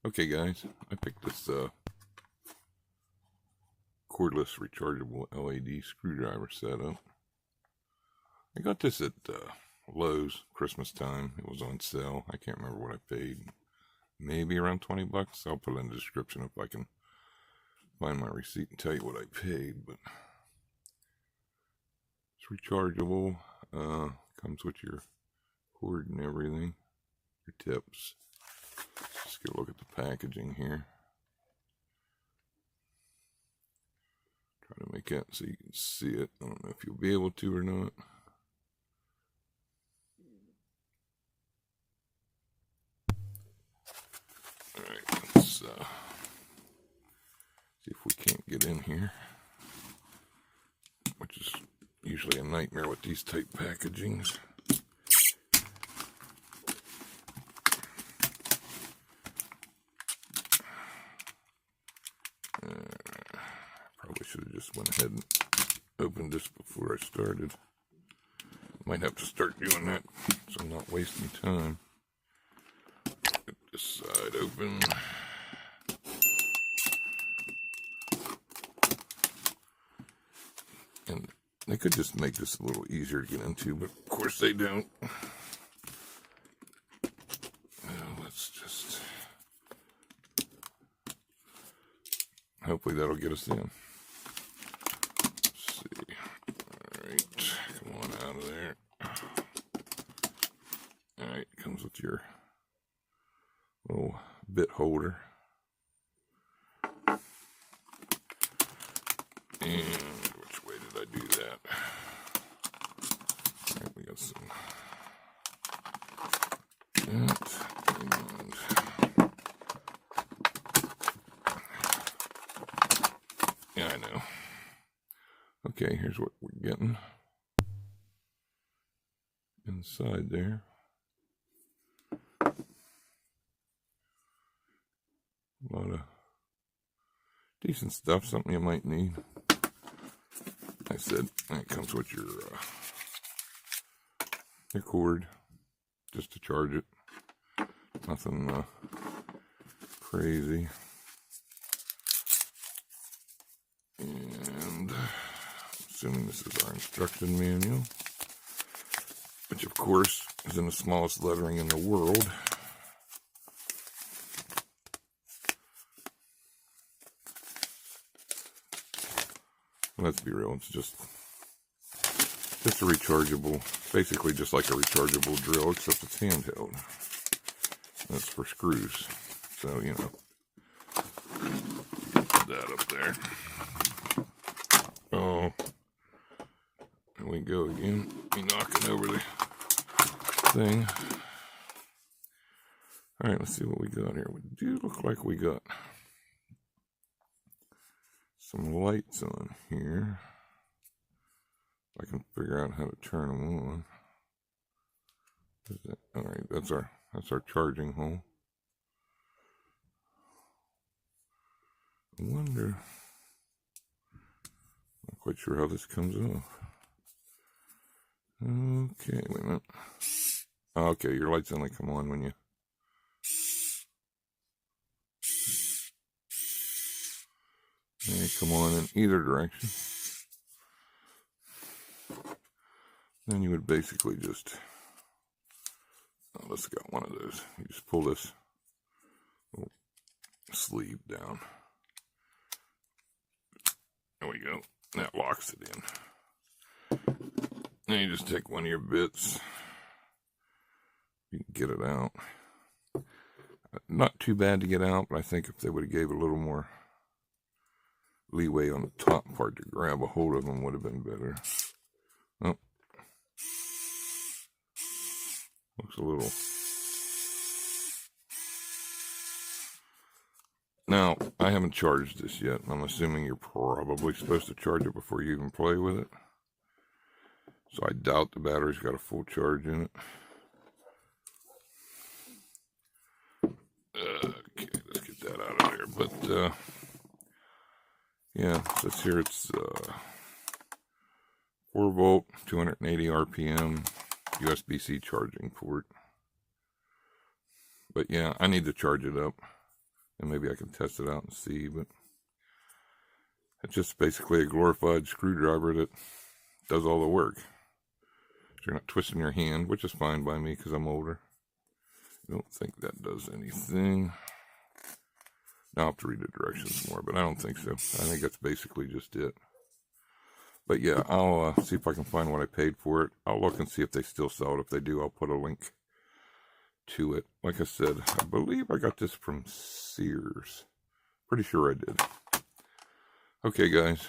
Okay guys, I picked this cordless rechargeable LED screwdriver set up. I got this at Lowe's Christmas time. It was on sale. I can't remember what I paid. Maybe around 20 bucks. I'll put it in the description if I can find my receipt and tell you what I paid. But it's rechargeable. Comes with your cord and everything. Your tips. Let's get a look at the packaging here. Try to make that so you can see it. I don't know if you'll be able to or not. Alright, let's see if we can't get in here, which is usually a nightmare with these type packagings. Probably should have just went ahead and opened this before I started. Might have to start doing that so I'm not wasting time. Get this side open. And they could just make this a little easier to get into, but of course they don't. Let's just... hopefully that'll get us in. Let's see. Alright, come on out of there. Alright, comes with your little bit holder. And which way did I do that? Alright, we got some that, and yeah, I know. Okay, here's what we're getting inside there. A lot of decent stuff, something you might need. I said it comes with your cord just to charge it. Nothing crazy. And assuming this is our instruction manual, which of course is in the smallest lettering in the world. Let's be real, it's just a rechargeable, basically just like a rechargeable drill, except it's handheld. That's for screws, so you know, put that up there. Oh, there we go again. Me knocking over the thing. All right, let's see what we got here. We do look like we got some lights on here. I can figure out how to turn them on. All right, that's our charging hole. I wonder. Not quite sure how this comes off. Okay, wait a minute. Okay, your lights only come on when you. They come on in either direction. Then you would basically just, oh, let's get one of those. You just pull this little sleeve down. There we go. That locks it in. Then you just take one of your bits. You can get it out. Not too bad to get out, but I think if they would have gave a little more leeway on the top part to grab a hold of them would have been better. Oh. Looks a little. Now, I haven't charged this yet. I'm assuming you're probably supposed to charge it before you even play with it. So I doubt the battery's got a full charge in it. Okay, let's get that out of there. But, yeah, it says here it's 4 volt, 280 RPM, USB-C charging port. But yeah, I need to charge it up. and maybe I can test it out and see, but it's just basically a glorified screwdriver that does all the work. So you're not twisting your hand, which is fine by me because I'm older. I don't think that does anything. Now I'll have to read the directions more, but I don't think so. I think that's basically just it. But yeah, I'll see if I can find what I paid for it. I'll look and see if they still sell it. If they do, I'll put a link to it. Like I said, I believe I got this from Sears. Pretty sure I did. Okay, guys.